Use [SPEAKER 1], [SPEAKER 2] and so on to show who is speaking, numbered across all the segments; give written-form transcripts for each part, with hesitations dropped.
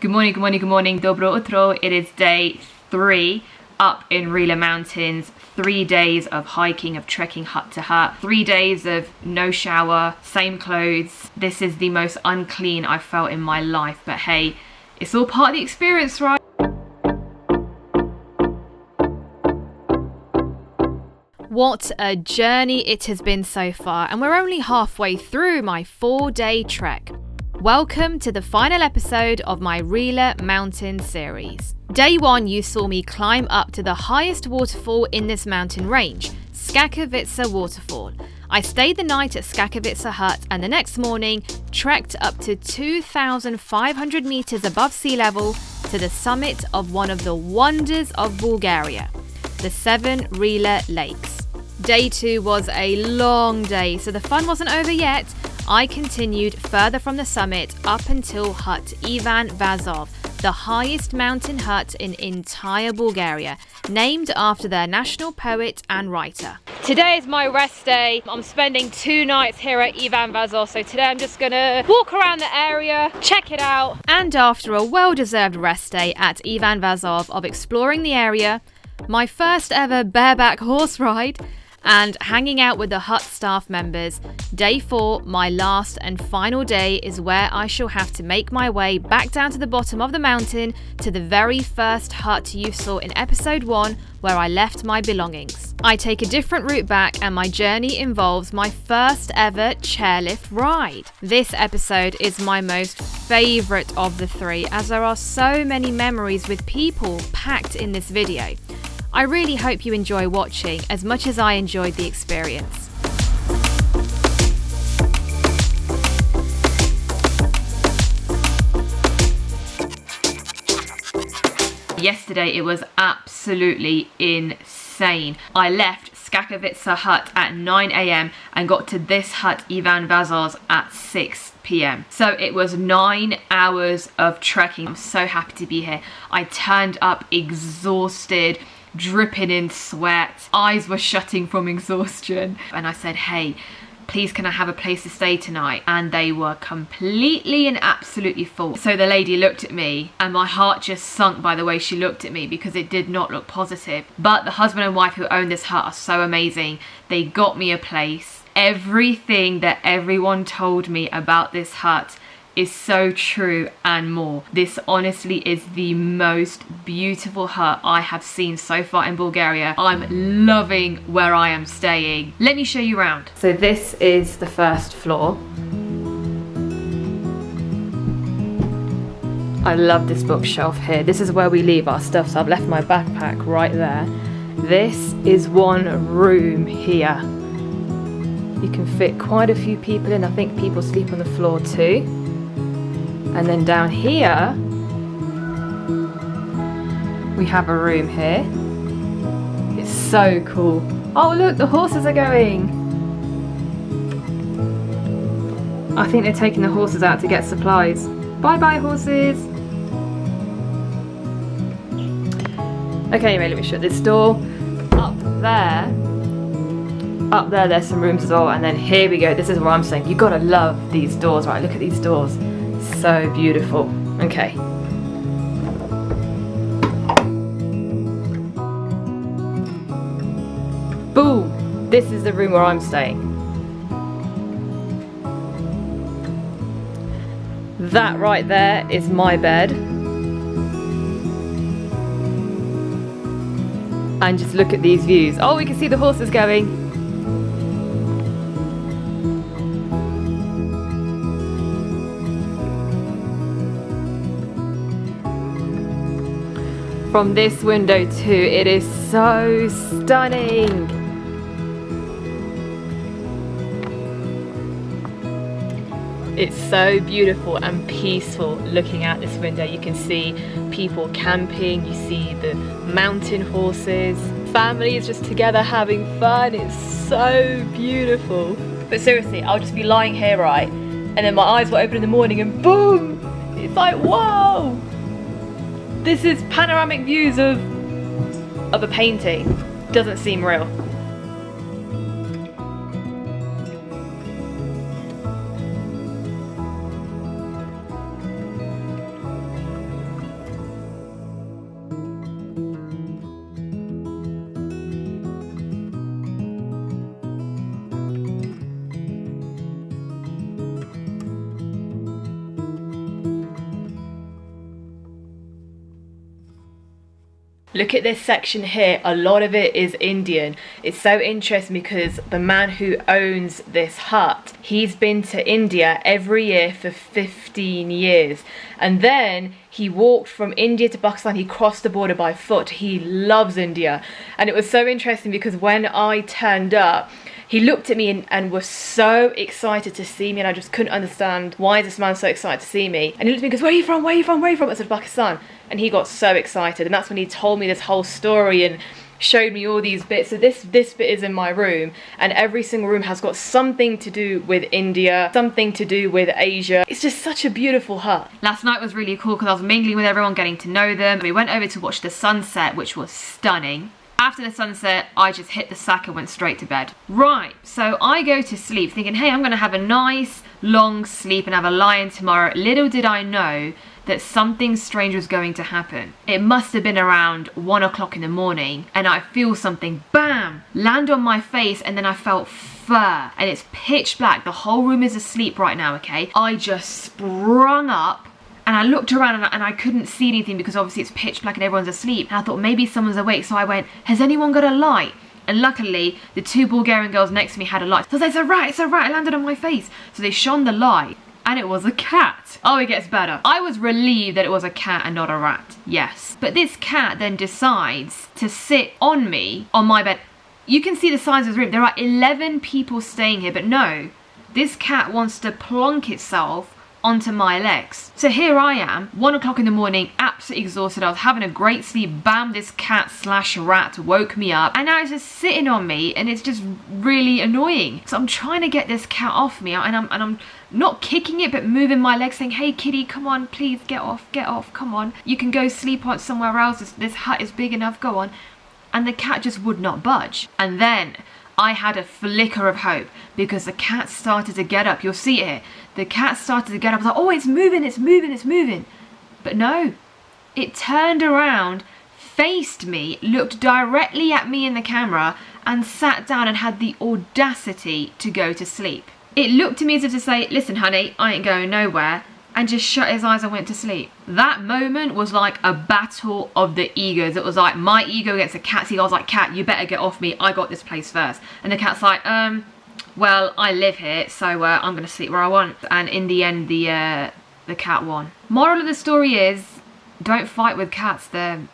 [SPEAKER 1] Good morning, good morning, good morning. Dobro utro. It is day 3 up in Rila Mountains. 3 days of hiking, of trekking hut to hut. 3 days of no shower, same clothes. This is the most unclean I've felt in my life. But hey, it's all part of the experience, right?
[SPEAKER 2] What a journey it has been so far, and we're only halfway through my 4-day trek. Welcome to the final episode of my Rila Mountain series. Day 1 you saw me climb up to the highest waterfall in this mountain range, Skakavitsa waterfall. I stayed the night at Skakavitsa hut and the next morning trekked up to 2,500 meters above sea level to the summit of one of the wonders of Bulgaria, the 7 Rila lakes. Day 2 was a long day, so the fun wasn't over yet. I continued further from the summit up until Hut Ivan Vazov, the highest mountain hut in entire Bulgaria, named after their national poet and writer. Today is my rest day. I'm spending 2 nights here at Ivan Vazov, so today I'm just gonna walk around the area, check it out. And after a well-deserved rest day at Ivan Vazov of exploring the area, my first ever bareback horse ride, and hanging out with the hut staff members, day 4, my last and final day, is where I shall have to make my way back down to the bottom of the mountain to the very first hut you saw in episode 1 where I left my belongings. I take a different route back and my journey involves my first ever chairlift ride. This episode is my most favourite of the 3 as there are so many memories with people packed in this video. I really hope you enjoy watching as much as I enjoyed the experience.
[SPEAKER 1] Yesterday it was absolutely insane. I left Skakavitsa hut at 9 AM and got to this hut Ivan Vazov's at 6 PM. So it was 9 hours of trekking. I'm so happy to be here. I turned up exhausted, dripping in sweat, eyes were shutting from exhaustion, and I said, hey, please can I have a place to stay tonight? And they were completely and absolutely full. So the lady looked at me and my heart just sunk by the way she looked at me because it did not look positive. But the husband and wife who own this hut are so amazing. They got me a place. Everything that everyone told me about this hut is so true and more. This honestly is the most beautiful hut I have seen so far in Bulgaria. I'm loving where I am staying. Let me show you around. So this is the first floor. I love this bookshelf here. This is where we leave our stuff, so I've left my backpack right there. This is one room here. You can fit quite a few people in. I think people sleep on the floor too. And then down here, we have a room here. It's so cool. Oh look, the horses are going. I think they're taking the horses out to get supplies. Bye bye horses. Okay, anyway, let me shut this door. Up there, there's some rooms as well. And then here we go. This is where I'm saying, you gotta love these doors, right? Look at these doors. So beautiful. Okay. Boom! This is the room where I'm staying. That right there is my bed. And just look at these views. Oh, we can see the horses going. From this window too, it is so stunning. It's so beautiful and peaceful looking out this window. You can see people camping, you see the mountain horses, families just together having fun. It's so beautiful. But seriously, I'll just be lying here, right? And then my eyes will open in the morning and boom! It's like, whoa! This is panoramic views of a painting. Doesn't seem real. Look at this section here, a lot of it is Indian. It's so interesting because the man who owns this hut, he's been to India every year for 15 years. And then he walked from India to Pakistan, he crossed the border by foot. He loves India. And it was so interesting because when I turned up, he looked at me and was so excited to see me, and I just couldn't understand why is this man so excited to see me. And he looked at me and goes, where are you from, where are you from, where are you from? I said, Pakistan. And he got so excited, and that's when he told me this whole story and showed me all these bits. So this bit is in my room, and every single room has got something to do with India, something to do with Asia. It's just such a beautiful hut. Last night was really cool because I was mingling with everyone, getting to know them. We went over to watch the sunset, which was stunning. After the sunset, I just hit the sack and went straight to bed. Right, so I go to sleep thinking, hey, I'm gonna have a nice long sleep and have a lie-in tomorrow. Little did I know that something strange was going to happen. It must have been around 1 o'clock in the morning, and I feel something, bam, land on my face, and then I felt fur, and it's pitch black. The whole room is asleep right now, okay? I just sprung up, and I looked around and I couldn't see anything because obviously it's pitch black and everyone's asleep. And I thought maybe someone's awake, so I went, has anyone got a light? And luckily, the 2 Bulgarian girls next to me had a light. So I said, it's a rat, it landed on my face. So they shone the light, and it was a cat. Oh, it gets better. I was relieved that it was a cat and not a rat, yes. But this cat then decides to sit on me, on my bed. You can see the size of the room. There are 11 people staying here, but no, this cat wants to plonk itself onto my legs. So here I am, 1 o'clock in the morning, absolutely exhausted. I was having a great sleep. Bam, this cat slash rat woke me up, and now it's just sitting on me, and it's just really annoying. So I'm trying to get this cat off me, and I'm not kicking it, but moving my legs, saying, hey kitty, come on, please get off, come on. You can go sleep on somewhere else. This hut is big enough, go on. And the cat just would not budge. And then I had a flicker of hope because the cat started to get up. You'll see it here. The cat started to get up. I was like, oh, it's moving, it's moving, it's moving. But no, it turned around, faced me, looked directly at me in the camera, and sat down and had the audacity to go to sleep. It looked at me as if to say, listen, honey, I ain't going nowhere, and just shut his eyes and went to sleep. That moment was like a battle of the egos. It was like my ego against the cat's ego. I was like, cat, you better get off me. I got this place first. And the cat's like, well, I live here, so I'm going to sleep where I want. And in the end, the cat won. Moral of the story is, don't fight with cats. They're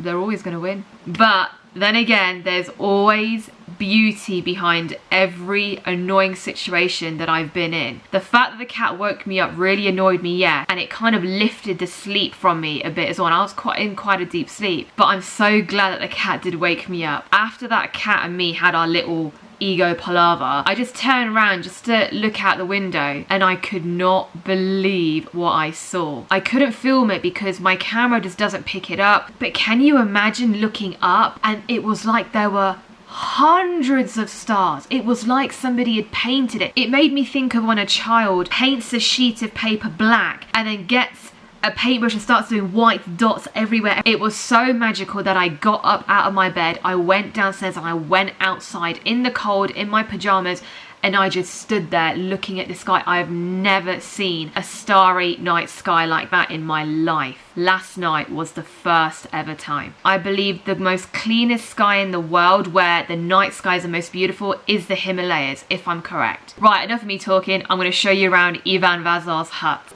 [SPEAKER 1] always going to win. But then again, there's always beauty behind every annoying situation that I've been in. The fact that the cat woke me up really annoyed me, yeah, and it kind of lifted the sleep from me a bit as well. And I was in quite a deep sleep, but I'm so glad that the cat did wake me up. After that cat and me had our little ego palaver, I just turned around just to look out the window, and I could not believe what I saw. I couldn't film it because my camera just doesn't pick it up, but can you imagine looking up and it was like there were hundreds of stars. It was like somebody had painted it. It made me think of when a child paints a sheet of paper black and then gets a paintbrush and starts doing white dots everywhere. It was so magical that I got up out of my bed, I went downstairs and I went outside in the cold in my pajamas, and I just stood there looking at the sky. I have never seen a starry night sky like that in my life. Last night was the first ever time. I believe the most cleanest sky in the world, where the night skies are most beautiful, is the Himalayas, if I'm correct. Right, enough of me talking. I'm going to show you around Ivan Vazar's hut.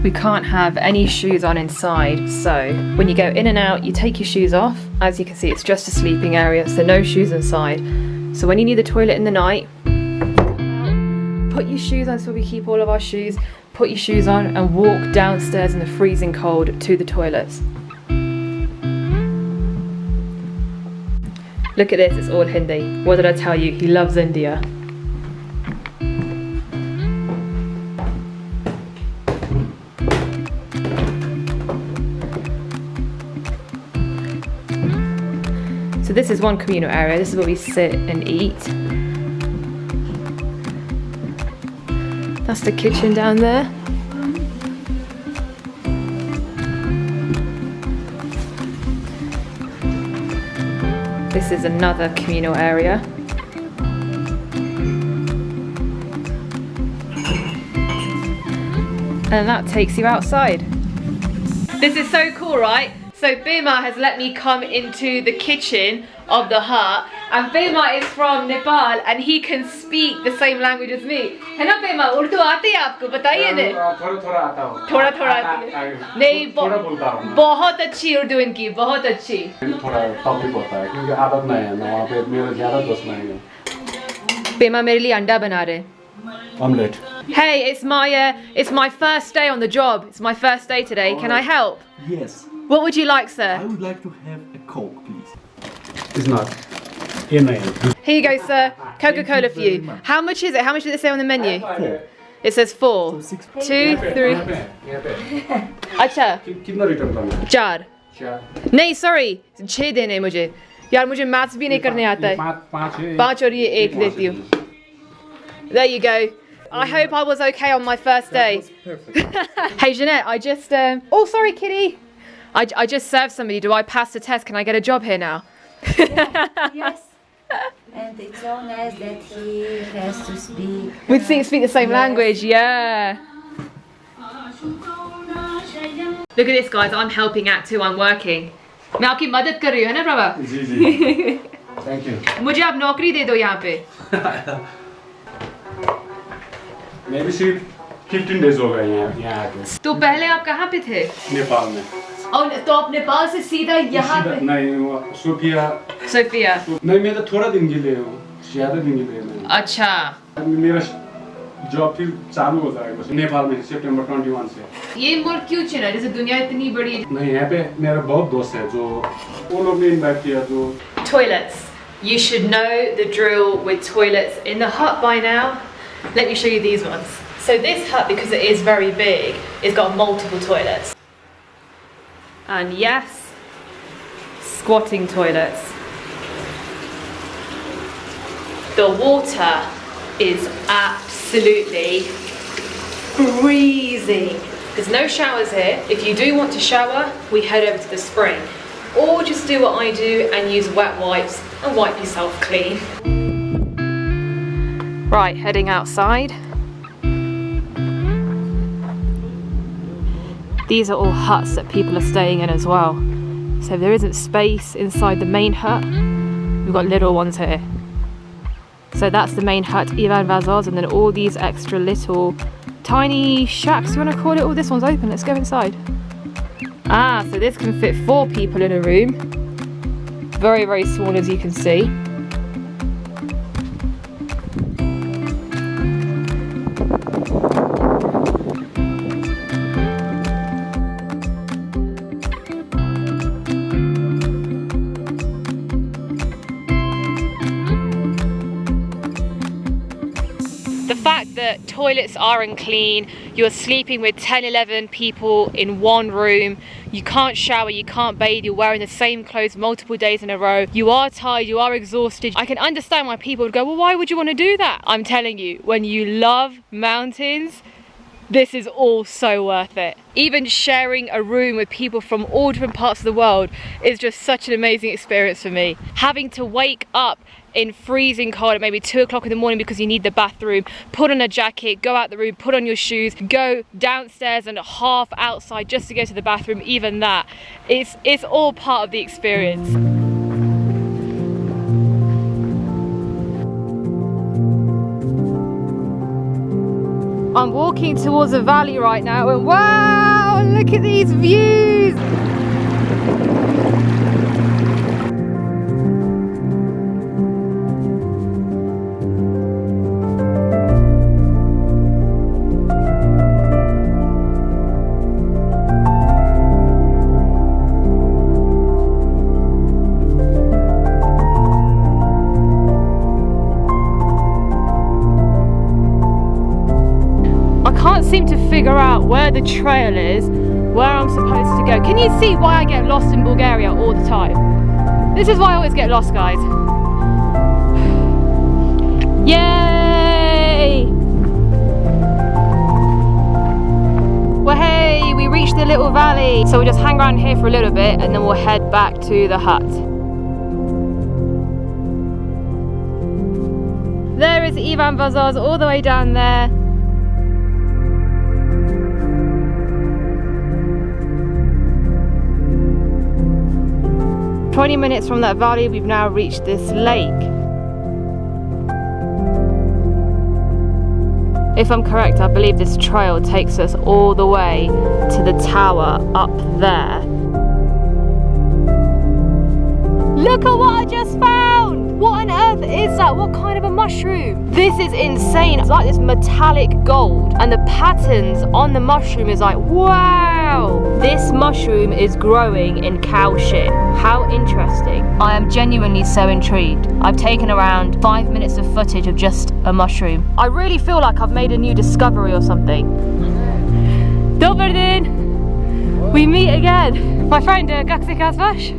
[SPEAKER 1] We can't have any shoes on inside, so when you go in and out, you take your shoes off. As you can see, it's just a sleeping area, so no shoes inside. So when you need the toilet in the night, put your shoes on. So we keep all of our shoes. Put your shoes on and walk downstairs in the freezing cold to the toilets. Look at this, it's all Hindi. What did I tell you? He loves India. So this is one communal area. This is where we sit and eat. That's the kitchen down there. This is another communal area. And that takes you outside. This is so cool, right? So Bima has let me come into the kitchen of the hut, and Bima is from Nepal and he can speak the same language as me. है ना Bima? Urdu आती है आपको? बताइए दे।
[SPEAKER 3] थोड़ा आता हो।
[SPEAKER 1] थोड़ा आती है। नहीं
[SPEAKER 3] थोड़ा बोलता हूँ।
[SPEAKER 1] बहुत अच्छी उर्दू इनकी, बहुत अच्छी।
[SPEAKER 3] थोड़ा तकलीफ होता है क्योंकि आदत नहीं है ना, वहाँ पे मेरा ज़्यादा दोस्त नहीं है।
[SPEAKER 1] Bima मेरे लिए अंडा बना रहे।
[SPEAKER 3] Omelette.
[SPEAKER 1] Hey, it's my first day on the job. It's my first day today. Can I help?
[SPEAKER 4] Yes.
[SPEAKER 1] What would you like, sir?
[SPEAKER 4] I would like to have a Coke, please.
[SPEAKER 3] It's not. ये नहीं है।
[SPEAKER 1] Here you go, sir. Coca-Cola for you.
[SPEAKER 4] very much.
[SPEAKER 1] How much is it? How much does it say on the menu?
[SPEAKER 4] 4.
[SPEAKER 1] It says 4.
[SPEAKER 4] So 6.
[SPEAKER 1] 2, 3.
[SPEAKER 3] यहाँ पे।
[SPEAKER 1] अच्छा,
[SPEAKER 3] कितना return करना है?
[SPEAKER 1] 4. नहीं, sorry. 6 देने हैं मुझे। यार मुझे मैथ्स भी नहीं करने आता है। 5 और ये 1 देती हूँ। There you go. I hope I was okay on my first day.
[SPEAKER 4] Perfect.
[SPEAKER 1] Hey Jeanette, I just oh sorry kitty. I just served somebody. Do I pass the test? Can I get a job here now?
[SPEAKER 5] Yes. And it's so nice that he has to speak.
[SPEAKER 1] We speak the same language, yeah. Look at this guys, I'm helping out too, I'm working. मैं आपकी मदद कर रही हूँ, है ना प्रभा?
[SPEAKER 3] जी जी। Thank you.
[SPEAKER 1] मुझे आप नौकरी दे दो यहाँ पे।
[SPEAKER 3] मैं भी सिर्फ 15 days हो गए यहाँ आके।
[SPEAKER 1] तो पहले आप कहाँ पे थे?
[SPEAKER 3] नेपाल में।
[SPEAKER 1] और तो आप नेपाल से सीधा यहाँ पे?
[SPEAKER 3] नहीं वो सोफिया।
[SPEAKER 1] सोफिया।
[SPEAKER 3] नहीं मैं तो थोड़ा दिन के लिए हूँ, ज़्यादा दिन के लिए नहीं।
[SPEAKER 1] अच्छा।
[SPEAKER 3] मेरा जॉब फिर चालू हो जाएगा नेपाल में सितंबर 21 से।
[SPEAKER 1] ये मुल्क क्यों चुना? जैसे दुनिया इतनी बड़ी है।
[SPEAKER 3] नहीं यहाँ पे मेरा बहुत दोस्त है जो वो लोग ने इनवाइट किया जो।
[SPEAKER 1] Toilets. You should know the drill with toilets in the hut by now. Let me show you these ones. So this hut, because it is very big, it's got multiple toilets. And yes, squatting toilets. The water is absolutely freezing. There's no showers here. If you do want to shower, we head over to the spring. Or just do what I do and use wet wipes and wipe yourself clean. Right, heading outside. These are all huts that people are staying in as well. So there isn't space inside the main hut. We've got little ones here. So that's the main hut, Ivan Vazos, and then all these extra little tiny shacks, you want to call it? Oh, this one's open, let's go inside. Ah, so this can fit 4 people in a room. Very, very small as you can see. The fact that toilets are unclean, you're sleeping with 10, 11 people in one room, you can't shower, you can't bathe, you're wearing the same clothes multiple days in a row, you are tired, you are exhausted. I can understand why people would go, well, why would you want to do that? I'm telling you, when you love mountains, this is all so worth it. Even sharing a room with people from all different parts of the world is just such an amazing experience for me. Having to wake up in freezing cold at maybe 2 o'clock in the morning because you need the bathroom, put on a jacket, go out the room, put on your shoes, go downstairs and half outside just to go to the bathroom, even that. It's all part of the experience. I'm walking towards a valley right now and wow, look at these views! Seem to figure out where the trail is, where I'm supposed to go. Can you see why I get lost in Bulgaria all the time? This is why I always get lost, guys. Yay! Well, hey, we reached the little valley. So we'll just hang around here for a little bit and then we'll head back to the hut. There is Ivan Vazos all the way down there.
[SPEAKER 2] 20 minutes from that valley, we've now reached this lake. If I'm correct, I believe this trail takes us all the way to the tower up there. Look at what I just found! What on earth is that? What kind of a mushroom? This is insane. It's like this metallic gold, and the patterns on the mushroom is like, wow! This mushroom is growing in cow shit. How interesting. I am genuinely so intrigued. I've taken around 5 minutes of footage of just a mushroom. I really feel like I've made a new discovery or something. Dobry din! We meet again. My friend, jak se nazywasz?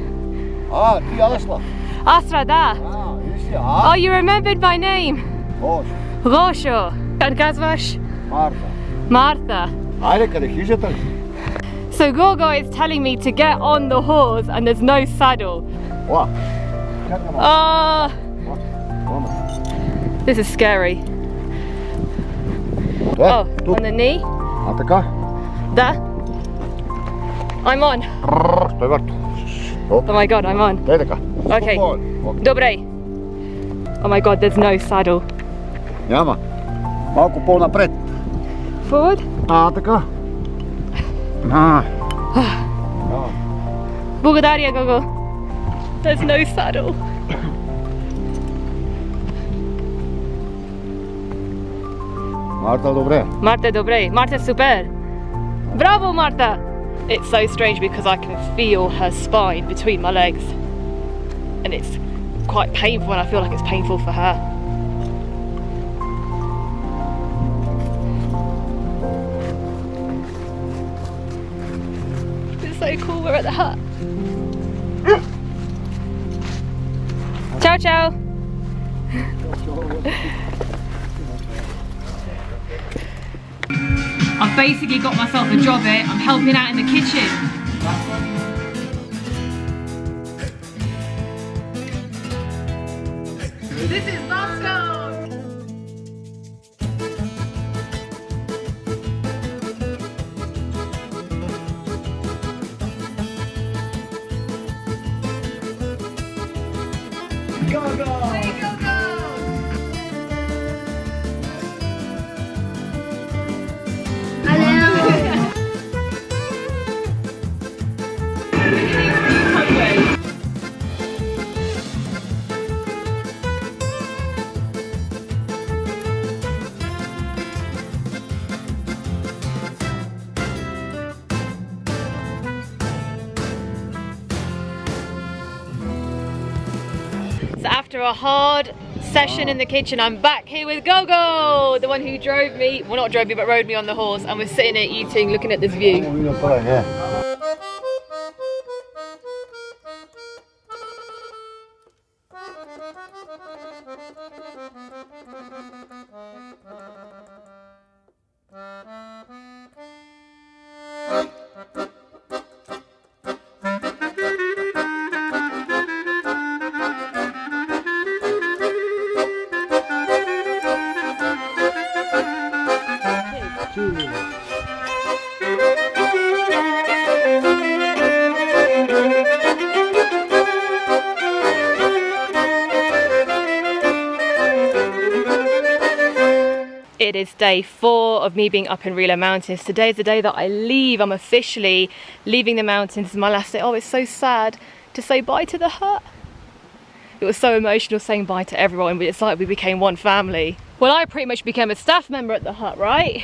[SPEAKER 6] Ti Asla.
[SPEAKER 2] Astra, da.
[SPEAKER 6] Już
[SPEAKER 2] Oh, you remembered my name.
[SPEAKER 6] Boże.
[SPEAKER 2] Gosho. Jak nazywasz?
[SPEAKER 6] Marta.
[SPEAKER 2] Martha.
[SPEAKER 6] Ajde, kada hižete.
[SPEAKER 2] So Gogo is telling me to get on the horse and there's no saddle.
[SPEAKER 6] Ova.
[SPEAKER 2] Oh, this is scary. Oh, on the knee?
[SPEAKER 6] A така?
[SPEAKER 2] Da. I'm on.
[SPEAKER 6] Stój vrtu.
[SPEAKER 2] Oh my god, I'm on.
[SPEAKER 6] Daj така.
[SPEAKER 2] Okay. Dobre. Oh my god, there's no saddle.
[SPEAKER 6] Няма. Малко по-напред.
[SPEAKER 2] Forward?
[SPEAKER 6] А, така.
[SPEAKER 2] Bulgaria, Gogo. There's no saddle.
[SPEAKER 6] Марта, добре.
[SPEAKER 2] Marta, dobre. Marta, super. Bravo, Marta. It's so strange because I can feel her spine between my legs. And it's quite painful, and I feel like it's painful for her. It's so cool, we're at the hut. Ciao, ciao.
[SPEAKER 1] I've basically got myself a job here. I'm helping out in the kitchen. This is Moscow!
[SPEAKER 3] Go, go!
[SPEAKER 2] So after a hard session in the kitchen, I'm back here with Gogo, the one who drove me, well not drove me, but rode me on the horse, and we're sitting here eating, looking at this view. It is day 4 of me being up in Rila Mountains. Today is the day that I leave. I'm officially leaving the mountains. This is my last day. Oh, it's so sad to say bye to the hut. It was so emotional saying bye to everyone. It's like we became one family. Well, I pretty much became a staff member at the hut, right?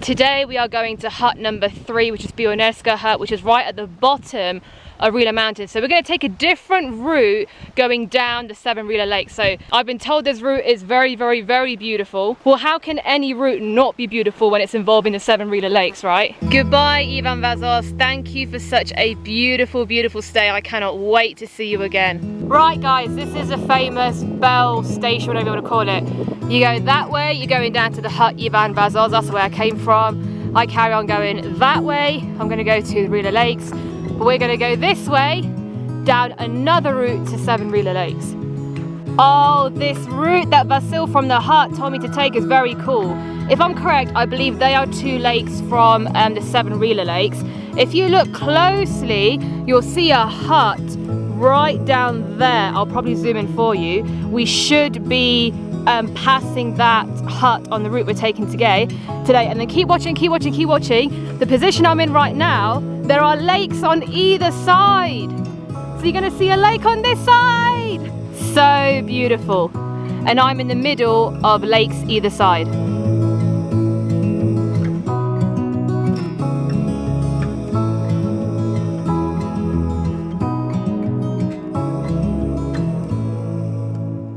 [SPEAKER 2] Today we are going to hut number 3, which is Pionerska hut, which is right at the bottom of Rila Mountains. So we're going to take a different route going down the 7 Rila lakes. So I've been told this route is very, very, very beautiful. Well, how can any route not be beautiful when it's involving the 7 Rila lakes, right? Goodbye, Ivan Vazos. Thank you for such a beautiful, beautiful stay. I cannot wait to see you again. Right, guys, this is a famous bell station, whatever you want to call it. You go that way, you're going down to the hut Ivan Vazos. That's where I came from. I carry on going that way. I'm going to go to the Rila lakes. But we're going to go this way, down another route to 7 Rila lakes. Oh, this route that Vasil from the hut told me to take is very cool. If I'm correct, I believe they are 2 lakes from the 7 Rila lakes. If you look closely, you'll see a hut right down there. I'll probably zoom in for you. We should be passing that hut on the route we're taking today. And then keep watching. The position I'm in right now, there are lakes on either side. So you're gonna see a lake on this side. So beautiful. And I'm in the middle of lakes either side.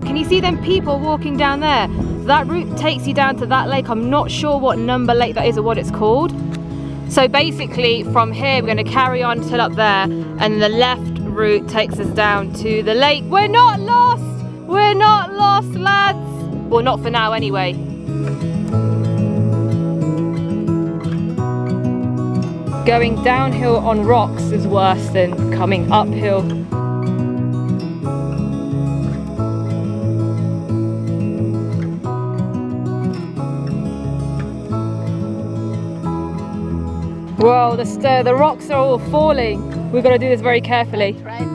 [SPEAKER 2] Can you see them people walking down there? That route takes you down to that lake. I'm not sure what number lake that is or what it's called. So basically from here we're going to carry on till up there, and the left route takes us down to the lake. We're not lost! We're not lost, lads! Well, not for now anyway. Going downhill on rocks is worse than coming uphill. Whoa, the rocks are all falling. We've got to do this very carefully.
[SPEAKER 5] Right.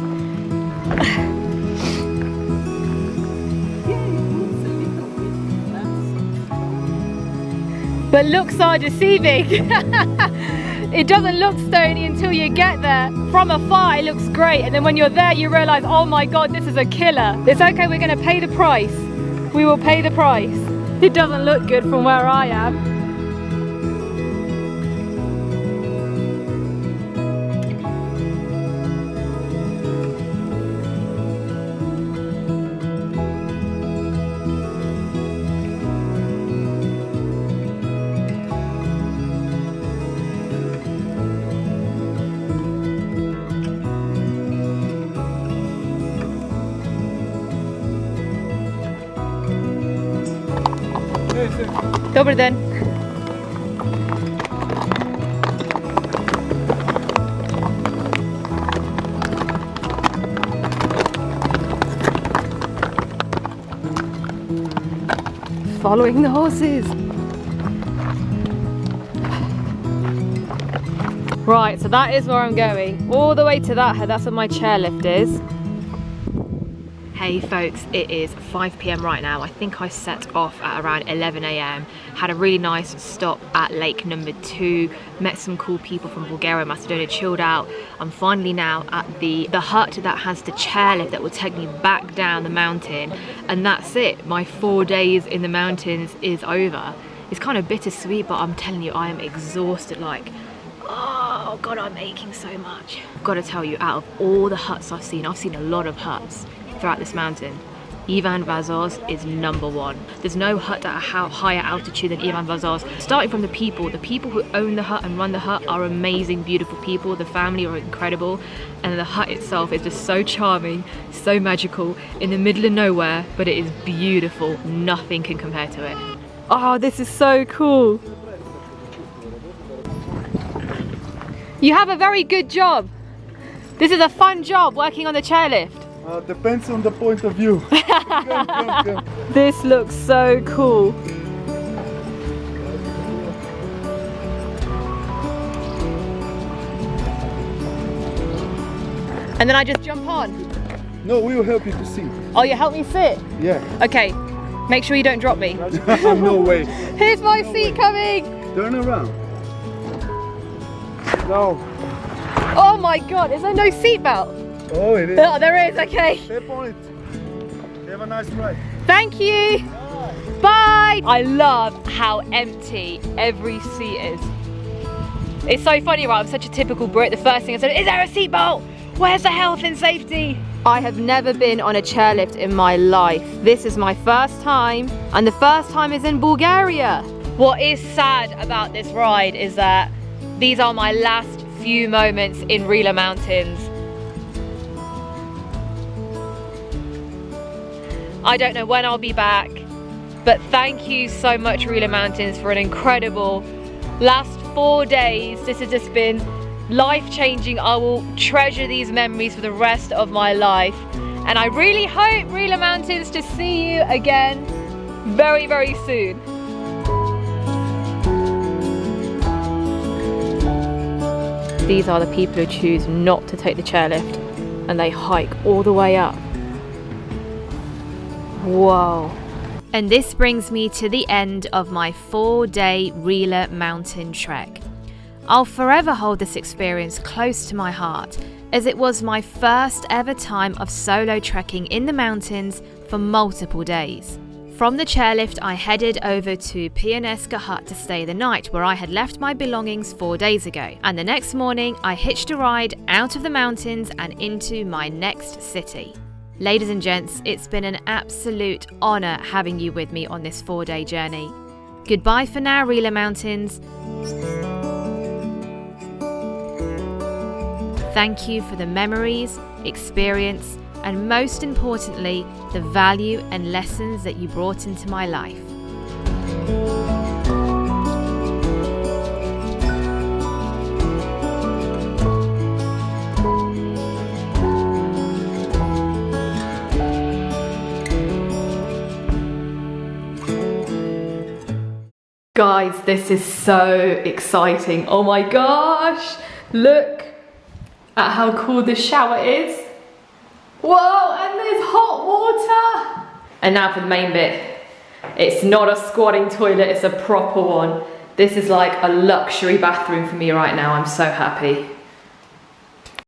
[SPEAKER 2] But looks are deceiving. It doesn't look stony until you get there. From afar it looks great, and then when you're there you realise, oh my god, this is a killer. It's okay, we're going to pay the price. We will pay the price. It doesn't look good from where I am. Dobry den. Following the horses. Right, so that is where I'm going. All the way to that head, that's where my chairlift is. Hey folks, it is 5 p.m. right now. I think I set off at around 11 a.m. Had a really nice stop at lake number 2. Met some cool people from Bulgaria, Macedonia, chilled out. I'm finally now at the hut that has the chairlift that will take me back down the mountain. And that's it. My 4 days in the mountains is over. It's kind of bittersweet, but I'm telling you, I am exhausted. Like, oh God, I'm aching so much. I've got to tell you, out of all the huts I've seen a lot of huts throughout this mountain. Ivan Vazos is number 1. There's no hut at a higher altitude than Ivan Vazos. Starting from the people who own the hut and run the hut are amazing, beautiful people. The family are incredible, and the hut itself is just so charming, so magical, in the middle of nowhere, but it is beautiful. Nothing can compare to it. Oh, this is so cool. You have a very good job. This is a fun job working on the chairlift.
[SPEAKER 4] Depends on the point of view. Come.
[SPEAKER 2] This looks so cool. And then I just jump on?
[SPEAKER 4] No, we will help you to see.
[SPEAKER 2] Oh, you help me sit?
[SPEAKER 4] Yeah.
[SPEAKER 2] Okay, make sure you don't drop me.
[SPEAKER 4] No way.
[SPEAKER 2] Here's my seat coming.
[SPEAKER 4] Turn around. No.
[SPEAKER 2] Oh my God, is there no seatbelt?
[SPEAKER 4] Oh, it is.
[SPEAKER 2] Oh, there is, okay.
[SPEAKER 4] Step on it. Have a nice ride.
[SPEAKER 2] Thank you. Bye. I love how empty every seat is. It's so funny, right? I'm such a typical Brit. The first thing I said, is there a seatbelt? Where's the health and safety? I have never been on a chairlift in my life. This is my first time, and the first time is in Bulgaria. What is sad about this ride is that these are my last few moments in Rila Mountains. I don't know when I'll be back, but thank you so much, Rila Mountains, for an incredible last 4 days. This has just been life-changing. I will treasure these memories for the rest of my life, and I really hope, Rila Mountains, to see you again very, very soon. These are the people who choose not to take the chairlift, and they hike all the way up. Whoa. And this brings me to the end of my 4-day Rila mountain trek. I'll forever hold this experience close to my heart, as it was my first ever time of solo trekking in the mountains for multiple days. From the chairlift, I headed over to Pianeska Hut to stay the night, where I had left my belongings 4 days ago. And the next morning, I hitched a ride out of the mountains and into my next city. Ladies and gents, it's been an absolute honour having you with me on this 4-day journey. Goodbye for now, Rila Mountains. Thank you for the memories, experience, and most importantly, the value and lessons that you brought into my life. Guys, this is so exciting. Oh my gosh, look at how cool this shower is. Whoa, and there's hot water. And now for the main bit. It's not a squatting toilet, it's a proper one. This is like a luxury bathroom for me right now. I'm so happy.